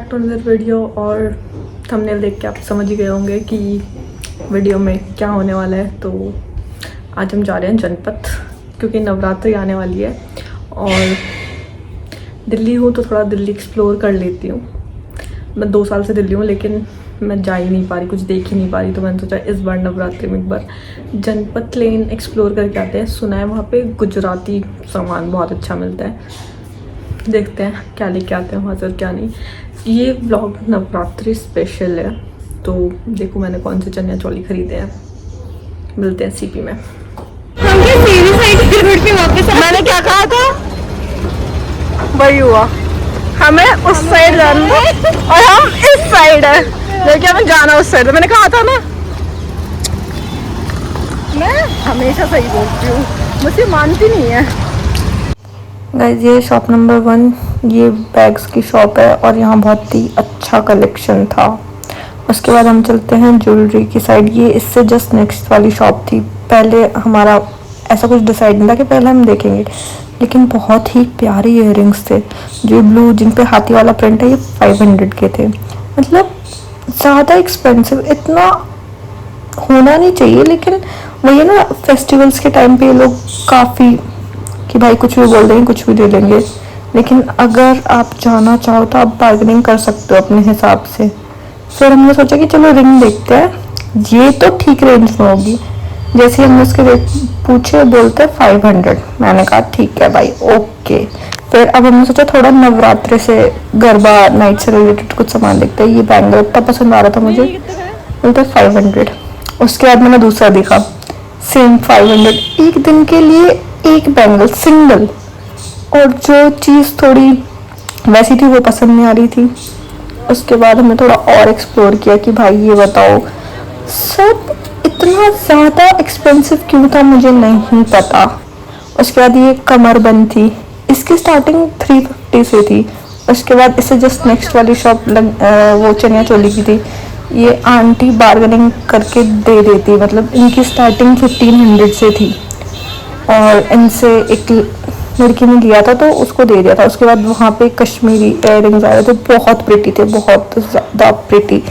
Back to another video. और thumbnail देख के आप समझ ही गए होंगे कि वीडियो में क्या होने वाला है। तो आज हम जा रहे हैं जनपथ, क्योंकि नवरात्रि आने वाली है और दिल्ली हूँ तो थोड़ा दिल्ली एक्सप्लोर कर लेती हूँ। मैं 2 साल से दिल्ली हूँ लेकिन मैं जा ही नहीं पा रही, कुछ देख ही नहीं पा रही। तो मैंने सोचा इस बार नवरात्रि में एक बार जनपथ लेन एक्सप्लोर करके आते हैं। सुना है वहाँ पे गुजराती सामान बहुत अच्छा मिलता है, देखते हैं क्या लेके आते हैं वहाँ से क्या नहीं। ये व्लॉग नवरात्रि स्पेशल है, तो देखो मैंने कौन से चनिया चोली खरीदे हैं। मिलते हैं सीपी में। मैंने क्या कहा था, वही हुआ, हमें उस साइड जाना और हम इस साइड है, लेकिन हमें जाना उस साइड। मैंने कहा था ना, मैं हमेशा सही बोलती हूँ, मुझे मानती नहीं है। गाइस ये शॉप नंबर 1, ये बैग्स की शॉप है और यहाँ बहुत ही अच्छा कलेक्शन था। उसके बाद हम चलते हैं ज्वेलरी की साइड। ये इससे जस्ट नेक्स्ट वाली शॉप थी। पहले हमारा ऐसा कुछ डिसाइड नहीं था कि पहले हम देखेंगे, लेकिन बहुत ही प्यारे इयररिंग्स थे। जो ब्लू जिन पे हाथी वाला प्रिंट है, ये 500 के थे। मतलब ज़्यादा एक्सपेंसिव इतना होना नहीं चाहिए, लेकिन वही ना, फेस्टिवल्स के टाइम पे ये लोग काफ़ी कि भाई कुछ भी बोल देंगे, कुछ भी दे देंगे। लेकिन अगर आप जाना चाहो तो आप बार्गेनिंग कर सकते हो अपने हिसाब से। फिर हमने सोचा कि चलो रिंग देखते हैं, ये तो ठीक रेंज में होगी। जैसे हमने उसके रेट पूछे, बोलते हैं 500। मैंने कहा ठीक है भाई, ओके। फिर अब हमने सोचा थोड़ा नवरात्रि से, गरबा नाइट से रिलेटेड कुछ सामान देखते हैं। ये बैंगल इतना पसंद आ रहा था मुझे, बोलते 500। उसके बाद मैंने दूसरा देखा, सेम 500। एक दिन के लिए एक बैंगल सिंगल, और जो चीज़ थोड़ी वैसी थी वो पसंद नहीं आ रही थी। उसके बाद हमने थोड़ा और एक्सप्लोर किया कि भाई ये बताओ सब इतना ज़्यादा एक्सपेंसिव क्यों था, मुझे नहीं पता। उसके बाद ये कमरबंद थी, इसकी स्टार्टिंग 350 से थी। उसके बाद इससे जस्ट नेक्स्ट वाली शॉप वो चनिया चोली की थी। ये आंटी बार्गेनिंग करके दे देती, मतलब इनकी स्टार्टिंग 1500 से थी और इनसे एक लड़की ने लिया था तो उसको दे दिया था। उसके बाद वहाँ पे कश्मीरी इयररिंग्स आए थे, बहुत प्रिटी थे, बहुत ज़्यादा प्रिटी।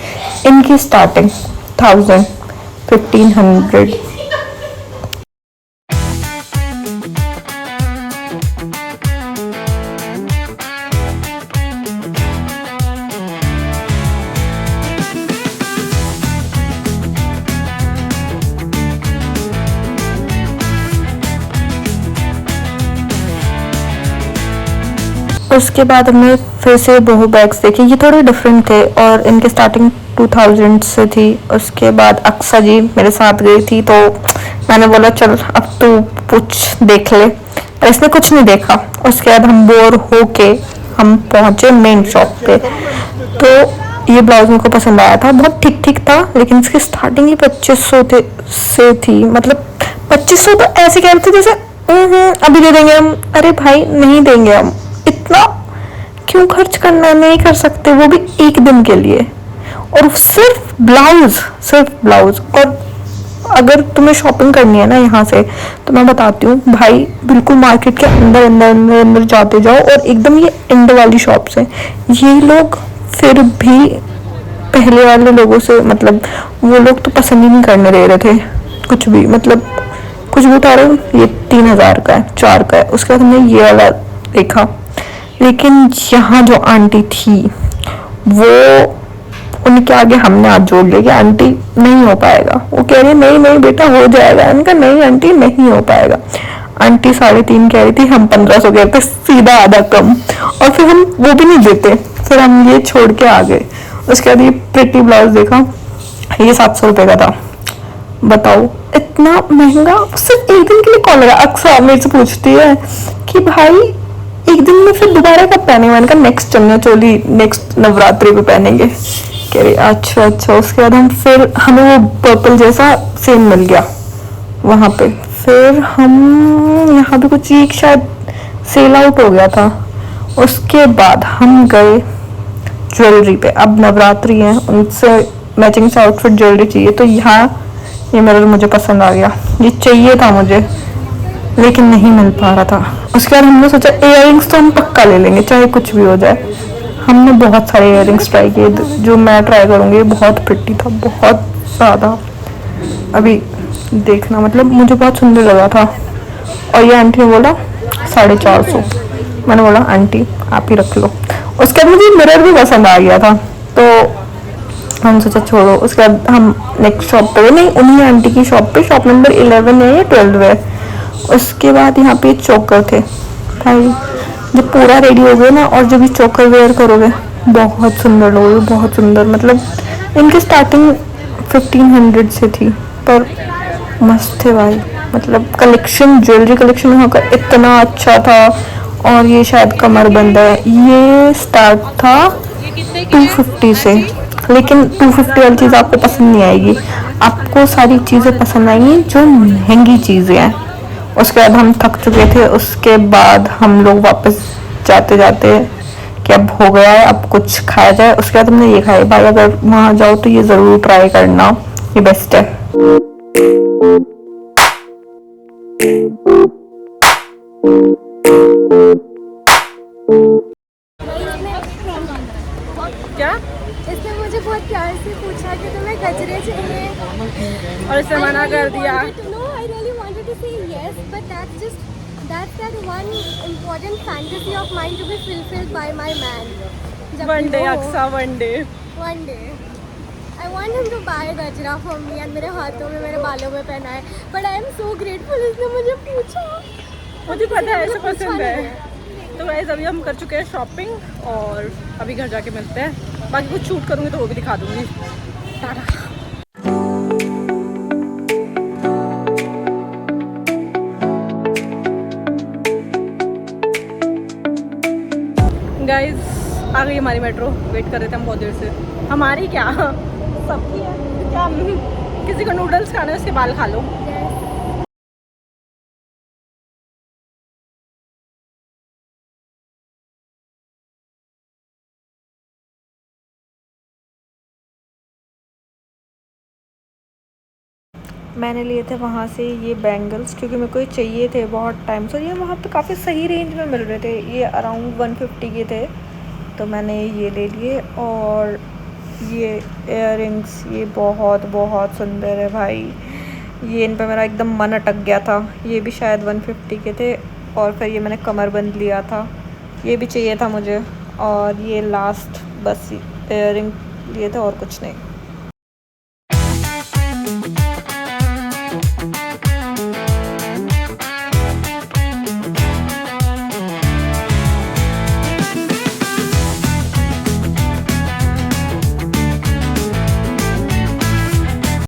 इनकी स्टार्टिंग 1000 1500। उसके बाद हमने फिर से बहु बैग्स देखे। ये थोड़े डिफरेंट थे और इनके स्टार्टिंग 2000 से थी। उसके बाद अक्सा जी मेरे साथ गई थी, तो मैंने बोला चल अब तू कुछ देख ले, और इसने कुछ नहीं देखा। उसके बाद हम बोर होके हम पहुंचे मेन शॉप पे। तो ये ब्लाउज मेरे को पसंद आया था, बहुत ठीक ठीक था, लेकिन इसकी स्टार्टिंग ही 2500 से थी। मतलब 2500 तो ऐसे कह रहे थे जैसे अभी दे देंगे हम। अरे भाई नहीं देंगे हम, इतना क्यों खर्च करना, नहीं कर सकते, वो भी एक दिन के लिए। और सिर्फ ब्लाउज। और अगर तुम्हें शॉपिंग करनी है ना यहाँ से, तो मैं बताती हूँ भाई, बिल्कुल मार्केट के अंदर जाते जाओ और एकदम ये एंड वाली शॉप से। ये लोग फिर भी पहले वाले लोगों से, मतलब वो लोग तो पसंद ही नहीं करने दे रहे थे कुछ भी। मतलब कुछ भी उठा रहे हो, ये 3000 का है, 4 का है। उसके बाद हमने ये वाला देखा, लेकिन यहाँ जो आंटी थी वो, उनके आगे हमने हाथ जोड़ लिया कि आंटी नहीं हो पाएगा। वो कह रही नहीं नहीं बेटा हो जाएगा। उनका नहीं आंटी नहीं हो पाएगा। आंटी 3.5 कह रही थी, हम 1500 कह रहे थे, सीधा आधा कम। और फिर हम वो भी नहीं देते, फिर हम ये छोड़ के आ गए। उसके बाद ये प्रिटी ब्लाउज देखा, ये 700 रुपये का था। बताओ इतना महंगा सिर्फ एक दिन के लिए कौन लगा। अक्सर मेरे से पूछती है कि भाई एक दिन में फिर दोबारा कब पहनेंगे। मैंने कहा नेक्स्ट चनिया चोली नेक्स्ट नवरात्रि पे पहनेंगे। कह रही अच्छा। उसके बाद फिर हमें वो पर्पल जैसा सेम मिल गया वहाँ पे। फिर हम यहाँ पे कुछ एक शायद सेल आउट हो गया था। उसके बाद हम गए ज्वेलरी पे। अब नवरात्रि है, उनसे मैचिंग से आउटफिट ज्वेलरी चाहिए, तो यहाँ ये मिरर मुझे पसंद आ गया। ये चाहिए था मुझे, लेकिन नहीं मिल पा रहा था। उसके बाद हमने सोचा इयररिंग्स तो हम पक्का ले लेंगे चाहे कुछ भी हो जाए। हमने बहुत सारे इयररिंग्स ट्राई किए, जो मैं ट्राई करूँगी बहुत प्रिटी था, बहुत ज़्यादा। अभी देखना, मतलब मुझे बहुत सुंदर लगा था। और ये आंटी ने बोला 450। मैंने बोला आंटी आप ही रख लो। उसके बाद मुझे मिरर भी पसंद आ गया था, तो हम सोचा छोड़ो। उसके बाद हम नेक्स्ट शॉप पे गए, नहीं उन्हीं आंटी की शॉप पे, शॉप नंबर 11 है या 12 है। उसके बाद यहाँ पे चोकर थे भाई, जब पूरा रेडी हो गए ना और जब ये चोकर वेयर करोगे बहुत सुंदर लोगे, बहुत सुंदर। मतलब इनकी स्टार्टिंग 1500 से थी, पर मस्त थे भाई। मतलब कलेक्शन, ज्वेलरी कलेक्शन वहाँ का इतना अच्छा था। और ये शायद कमरबंद है, ये स्टार्ट था 250 से, लेकिन 250 वाली चीज़ आपको पसंद नहीं आएगी, आपको सारी चीज़ें पसंद आएंगी जो महंगी चीज़ें हैं। उसके बाद हम थक चुके थे, उसके बाद हम लोग वापस जाते जाते कि अब हो गया है, अब कुछ खाया जाए। उसके बाद हमने ये खाया भाई, अगर वहाँ जाओ तो ये ज़रूर ट्राई करना, ये बेस्ट है। क्या? इसने मुझे बहुत प्यार से पूछा कि तुम्हें गजरे चाहिए और इसे मना कर दिया। No, I really wanted to say yes, but that's that one important fantasy of mine to be fulfilled by my man. One day Aqsa, one day. One day. I want him to buy गजरा for me and मेरे हाथों में, मेरे बालों में पहनाए. But I am so grateful इसने मुझे पूछा. मुझे पता है ऐसे पूछा पसंद नहीं है। तो गाइस अभी हम कर चुके हैं शॉपिंग और अभी घर जाके मिलते हैं। बाकी कुछ शूट करूँगी तो वो भी दिखा दूँगी। टाटा। गाइस आ गई हमारी मेट्रो, वेट कर रहे थे हम बहुत देर से। हमारी क्या, सबकी है। क्या किसी को नूडल्स खाना है उसके बाल खा लो। मैंने लिए थे वहाँ से ये बैंगल्स, क्योंकि मेरे को ये चाहिए थे बहुत टाइम से। ये वहाँ पे काफ़ी सही रेंज में मिल रहे थे, ये अराउंड 150 के थे, तो मैंने ये ले लिए। और ये इयररिंग्स, ये बहुत बहुत सुंदर है भाई, ये इन पे मेरा एकदम मन अटक गया था। ये भी शायद 150 के थे। और फिर ये मैंने कमरबंद लिया था, ये भी चाहिए था मुझे। और ये लास्ट बस इयररिंग लिए थे और कुछ नहीं।